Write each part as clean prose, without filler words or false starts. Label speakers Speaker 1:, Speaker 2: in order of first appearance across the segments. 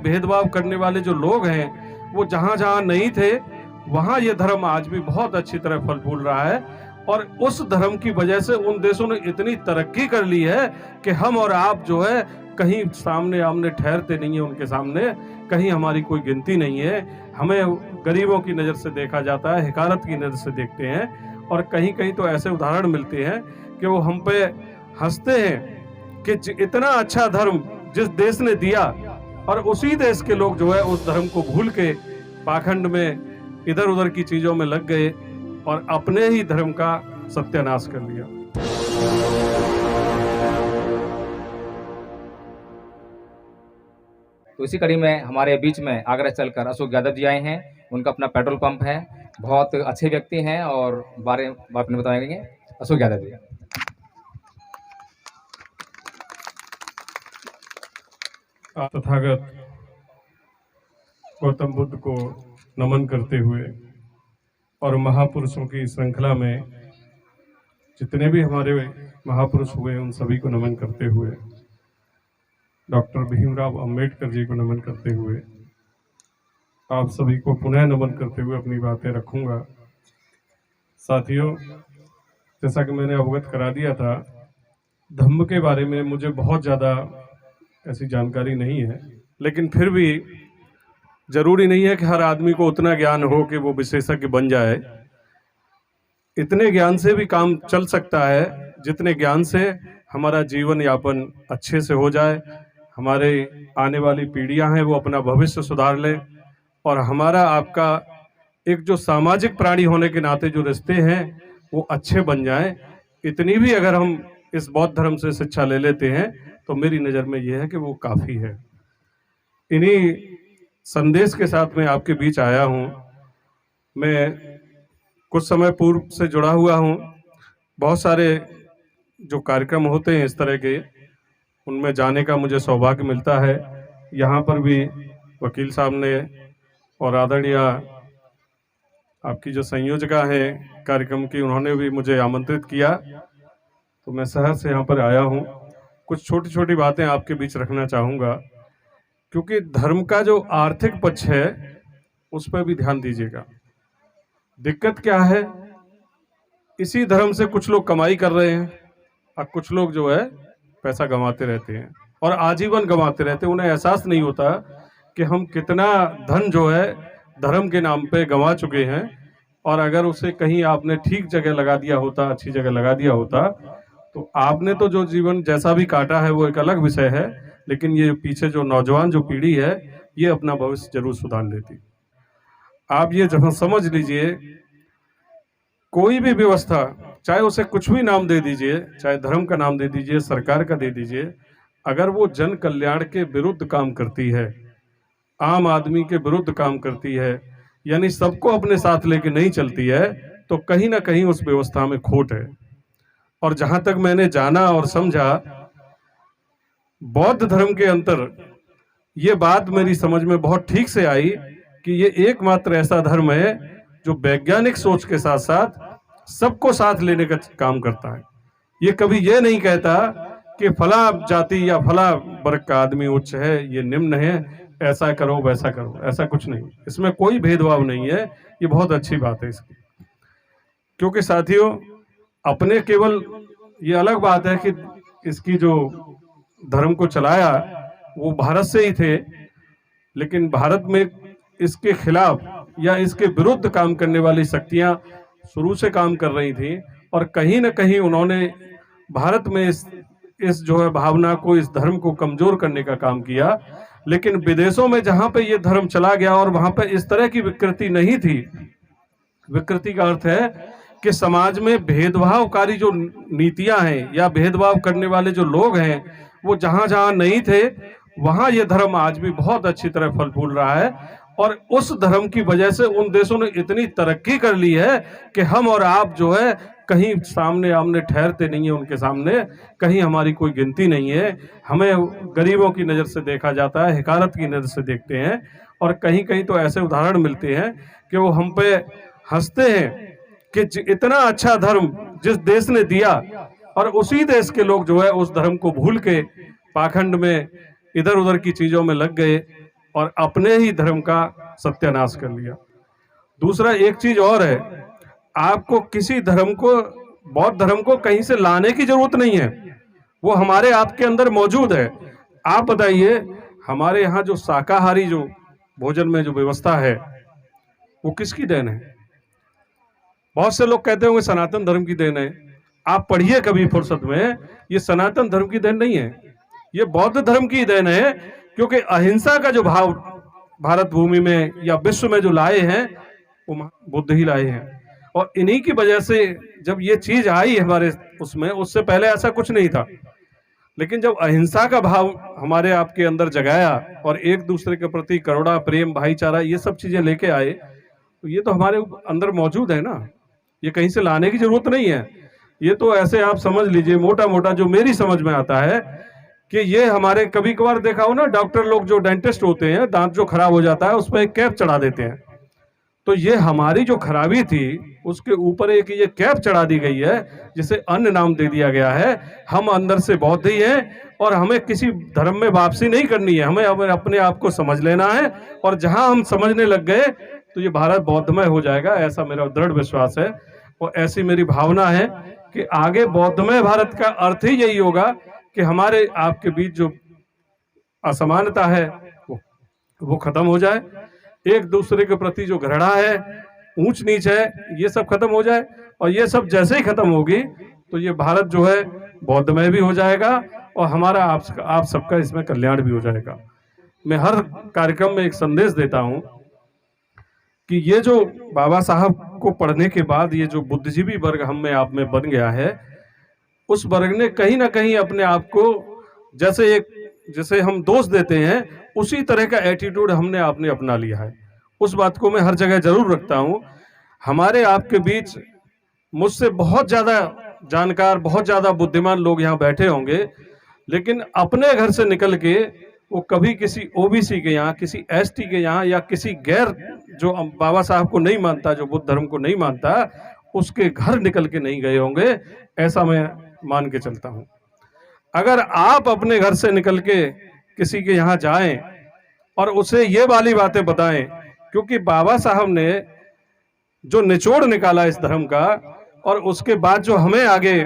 Speaker 1: भेदभाव करने वाले जो लोग हैं वो जहां जहां नहीं थे वहां ये धर्म आज भी बहुत अच्छी तरह फल फूल रहा है। और उस धर्म की वजह से उन देशों ने इतनी तरक्की कर ली है कि हम और आप जो है कहीं सामने आमने ठहरते नहीं है उनके सामने, कहीं हमारी कोई गिनती नहीं है। हमें गरीबों की नज़र से देखा जाता है, हिकारत की नज़र से देखते हैं, और कहीं कहीं तो ऐसे उदाहरण मिलते हैं कि वो हम पे हंसते हैं कि इतना अच्छा धर्म जिस देश ने दिया और उसी देश के लोग जो है उस धर्म को भूल के पाखंड में इधर उधर की चीजों में लग गए और अपने ही धर्म का सत्यानाश कर लिया।
Speaker 2: तो इसी कड़ी में हमारे बीच में आगरा चलकर अशोक यादव जी आए हैं। उनका अपना पेट्रोल पंप है, बहुत अच्छे व्यक्ति हैं और बारे में बताएंगे अशोक यादव जी।
Speaker 1: तथागत गौतम बुद्ध को नमन करते हुए और महापुरुषों की श्रृंखला में जितने भी हमारे महापुरुष हुए उन सभी को नमन करते हुए, डॉक्टर भीमराव अंबेडकर जी को नमन करते हुए, आप सभी को पुनः नमन करते हुए अपनी बातें रखूंगा। साथियों, जैसा कि मैंने अवगत करा दिया था, धम्म के बारे में मुझे बहुत ज़्यादा ऐसी जानकारी नहीं है, लेकिन फिर भी जरूरी नहीं है कि हर आदमी को उतना ज्ञान हो कि वो विशेषज्ञ बन जाए। इतने ज्ञान से भी काम चल सकता है जितने ज्ञान से हमारा जीवन यापन अच्छे से हो जाए, हमारे आने वाली पीढ़ियां हैं वो अपना भविष्य सुधार लें, और हमारा आपका एक जो सामाजिक प्राणी होने के नाते जो रिश्ते हैं वो अच्छे बन जाएं। इतनी भी अगर हम इस बौद्ध धर्म से शिक्षा ले लेते हैं तो मेरी नज़र में ये है कि वो काफ़ी है। इन्हीं संदेश के साथ मैं आपके बीच आया हूँ। मैं कुछ समय पूर्व से जुड़ा हुआ हूँ। बहुत सारे जो कार्यक्रम होते हैं इस तरह के, उनमें जाने का मुझे सौभाग्य मिलता है। यहाँ पर भी वकील साहब ने और आदरणीय आपकी जो संयोजका हैं कार्यक्रम की, उन्होंने भी मुझे आमंत्रित किया, तो मैं शहर से यहाँ पर आया हूँ। कुछ छोटी छोटी बातें आपके बीच रखना चाहूँगा, क्योंकि धर्म का जो आर्थिक पक्ष है उस पर भी ध्यान दीजिएगा। दिक्कत क्या है, इसी धर्म से कुछ लोग कमाई कर रहे हैं और कुछ लोग जो है पैसा गंवाते रहते हैं और आजीवन गंवाते रहते हैं। उन्हें एहसास नहीं होता कि हम कितना धन जो है धर्म के नाम पे गंवा चुके हैं, और अगर उसे कहीं आपने ठीक जगह लगा दिया होता, अच्छी जगह लगा दिया होता, तो आपने तो जो जीवन जैसा भी काटा है वो एक अलग विषय है, लेकिन ये पीछे जो नौजवान जो पीढ़ी है ये अपना भविष्य जरूर सुधार लेती। आप ये जब समझ लीजिए, कोई भी व्यवस्था, चाहे उसे कुछ भी नाम दे दीजिए, चाहे धर्म का नाम दे दीजिए, सरकार का दे दीजिए, अगर वो जन कल्याण के विरुद्ध काम करती है, आम आदमी के विरुद्ध काम करती है, यानी सबको अपने साथ लेके नहीं चलती है, तो कहीं ना कहीं उस व्यवस्था में खोट है। और जहां तक मैंने जाना और समझा, बौद्ध धर्म के अंतर ये बात मेरी समझ में बहुत ठीक से आई कि ये एकमात्र ऐसा धर्म है जो वैज्ञानिक सोच के साथ साथ सबको साथ लेने का काम करता है। ये कभी ये नहीं कहता कि फला जाति या फला वर्ग का आदमी उच्च है, ये निम्न है, ऐसा करो वैसा करो, ऐसा कुछ नहीं। इसमें कोई भेदभाव नहीं है। ये बहुत अच्छी बात है इसकी, क्योंकि साथियों, अपने केवल ये अलग बात है कि इसकी जो धर्म को चलाया वो भारत से ही थे, लेकिन भारत में इसके खिलाफ या इसके विरुद्ध काम करने वाली शक्तियां शुरू से काम कर रही थी, और कहीं ना कहीं उन्होंने भारत में इस जो है भावना को, इस धर्म को कमजोर करने का काम किया। लेकिन विदेशों में जहां पे ये धर्म चला गया और वहां पे इस तरह की विकृति नहीं थी, विकृति का अर्थ है कि समाज में भेदभावकारी जो नीतियां हैं या भेदभाव करने वाले जो लोग हैं वो जहां जहां नहीं थे वहां ये धर्म आज भी बहुत अच्छी तरह फल फूल रहा है। और उस धर्म की वजह से उन देशों ने इतनी तरक्की कर ली है कि हम और आप जो है कहीं सामने आमने ठहरते नहीं है उनके सामने, कहीं हमारी कोई गिनती नहीं है। हमें गरीबों की नज़र से देखा जाता है, हिकारत की नज़र से देखते हैं, और कहीं कहीं तो ऐसे उदाहरण मिलते हैं कि वो हम पे हंसते हैं कि इतना अच्छा धर्म जिस देश ने दिया और उसी देश के लोग जो है उस धर्म को भूल के पाखंड में इधर उधर की चीजों में लग गए और अपने ही धर्म का सत्यानाश कर लिया। दूसरा एक चीज और है, आपको किसी धर्म को, बौद्ध धर्म को कहीं से लाने की जरूरत नहीं है, वो हमारे आपके अंदर मौजूद है। आप बताइए, हमारे यहाँ जो शाकाहारी जो भोजन में जो व्यवस्था है वो किसकी देन है? बहुत से लोग कहते होंगे सनातन धर्म की देन है। आप पढ़िए कभी फुर्सत में, ये सनातन धर्म की देन नहीं है, ये बौद्ध धर्म की देन है। क्योंकि अहिंसा का जो भाव भारत भूमि में या विश्व में जो लाए हैं वो बुद्ध ही लाए हैं। और इन्हीं की वजह से जब ये चीज आई हमारे उसमें, उससे पहले ऐसा कुछ नहीं था। लेकिन जब अहिंसा का भाव हमारे आपके अंदर जगाया और एक दूसरे के प्रति करुणा, प्रेम, भाईचारा, ये सब चीजें लेके आए, तो ये तो हमारे अंदर मौजूद है ना, ये कहीं से लाने की जरूरत नहीं है। ये तो ऐसे आप समझ लीजिए, मोटा मोटा जो मेरी समझ में आता है कि ये हमारे, कभी कभार देखा हो ना, डॉक्टर लोग जो डेंटिस्ट होते हैं, दांत जो खराब हो जाता है उस पर एक कैप चढ़ा देते हैं। तो ये हमारी जो खराबी थी उसके ऊपर एक ये कैप चढ़ा दी गई है, जिसे अन्य नाम दे दिया गया है। हम अंदर से बौद्ध ही हैं और हमें किसी धर्म में वापसी नहीं करनी है, हमें अपने आप को समझ लेना है। और जहां हम समझने लग गए तो ये भारत बौद्धमय हो जाएगा, ऐसा मेरा दृढ़ विश्वास है और ऐसी मेरी भावना है कि आगे बौद्धमय भारत का अर्थ ही यही होगा कि हमारे आपके बीच जो असमानता है वो खत्म हो जाए, एक दूसरे के प्रति जो घृणा है, ऊंच नीच है, ये सब खत्म हो जाए। और ये सब जैसे ही खत्म होगी तो ये भारत जो है बौद्धमय भी हो जाएगा और हमारा आप सबका इसमें कल्याण भी हो जाएगा। मैं हर कार्यक्रम में एक संदेश देता हूं कि ये जो बाबा साहब को पढ़ने के बाद ये जो बुद्धिजीवी वर्ग हम में आप में बन गया है, उस वर्ग ने कहीं ना कहीं अपने आप को जैसे हम दोष देते हैं उसी तरह का एटीट्यूड हमने आपने अपना लिया है। उस बात को मैं हर जगह जरूर रखता हूं। हमारे आपके बीच मुझसे बहुत ज्यादा जानकार, बहुत ज्यादा बुद्धिमान लोग यहाँ बैठे होंगे, लेकिन अपने घर से निकल के वो कभी किसी ओबीसी के यहाँ, किसी एसटी के यहाँ या किसी गैर जो बाबा साहब को नहीं मानता, जो बुद्ध धर्म को नहीं मानता, उसके घर निकल के नहीं गए होंगे, ऐसा मैं मान के चलता हूं। अगर आप अपने घर से निकल के किसी के यहाँ जाएं और उसे ये वाली बातें बताएं, क्योंकि बाबा साहब ने जो निचोड़ निकाला इस धर्म का और उसके बाद जो हमें आगे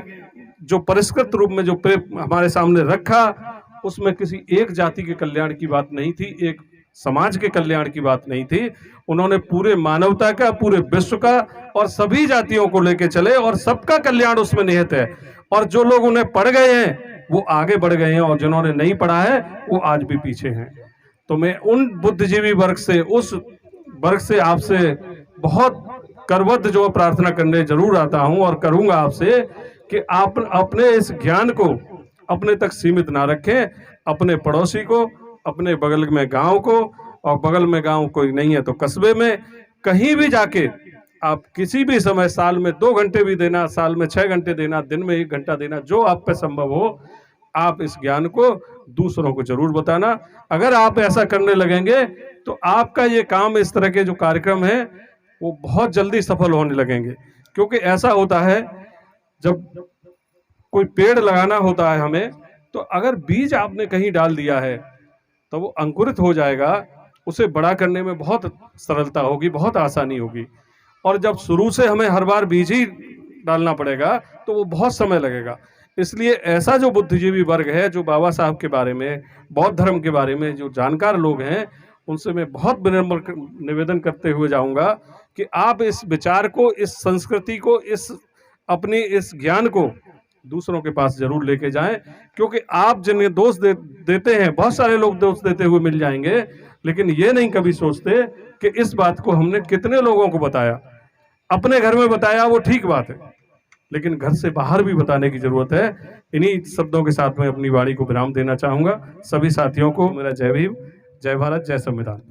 Speaker 1: जो परिष्कृत रूप में जो हमारे सामने रखा, उसमें किसी एक जाति के कल्याण की बात नहीं थी, एक समाज के कल्याण की बात नहीं थी। उन्होंने पूरे मानवता का, पूरे विश्व का और सभी जातियों को लेके चले और सबका कल्याण उसमें निहित है। और जो लोग उन्हें पढ़ गए हैं वो आगे बढ़ गए हैं और जिन्होंने नहीं पढ़ा है वो आज भी पीछे हैं। तो मैं उन बुद्धिजीवी वर्ग से, उस वर्ग से आपसे बहुत करबद्ध जो प्रार्थना करने जरूर आता हूं और करूंगा आपसे कि आप अपने इस ज्ञान को अपने तक सीमित ना रखें, अपने पड़ोसी को, अपने बगल में गांव को, और बगल में गांव कोई नहीं है तो कस्बे में, कहीं भी जाके आप किसी भी समय, साल में 2 घंटे भी देना, साल में 6 घंटे देना, दिन में 1 घंटा देना, जो आप पे संभव हो, आप इस ज्ञान को दूसरों को जरूर बताना। अगर आप ऐसा करने लगेंगे तो आपका ये काम, इस तरह के जो कार्यक्रम है वो बहुत जल्दी सफल होने लगेंगे। क्योंकि ऐसा होता है, जब कोई पेड़ लगाना होता है हमें, तो अगर बीज आपने कहीं डाल दिया है तो वो अंकुरित हो जाएगा, उसे बड़ा करने में बहुत सरलता होगी, बहुत आसानी होगी। और जब शुरू से हमें हर बार बीज ही डालना पड़ेगा तो वो बहुत समय लगेगा। इसलिए ऐसा जो बुद्धिजीवी वर्ग है, जो बाबा साहब के बारे में, बौद्ध धर्म के बारे में जो जानकार लोग हैं, उनसे मैं बहुत विनम्र निवेदन करते हुए जाऊंगा कि आप इस विचार को, इस संस्कृति को, अपनी इस ज्ञान को दूसरों के पास जरूर लेके जाएं। क्योंकि आप जिन्हें दोष देते हैं, बहुत सारे लोग दोष देते हुए मिल जाएंगे, लेकिन ये नहीं कभी सोचते कि इस बात को हमने कितने लोगों को बताया। अपने घर में बताया वो ठीक बात है, लेकिन घर से बाहर भी बताने की जरूरत है। इन्हीं शब्दों के साथ मैं अपनी वाणी को विराम देना चाहूंगा। सभी साथियों को मेरा जय भीम, जय भारत, जय संविधान।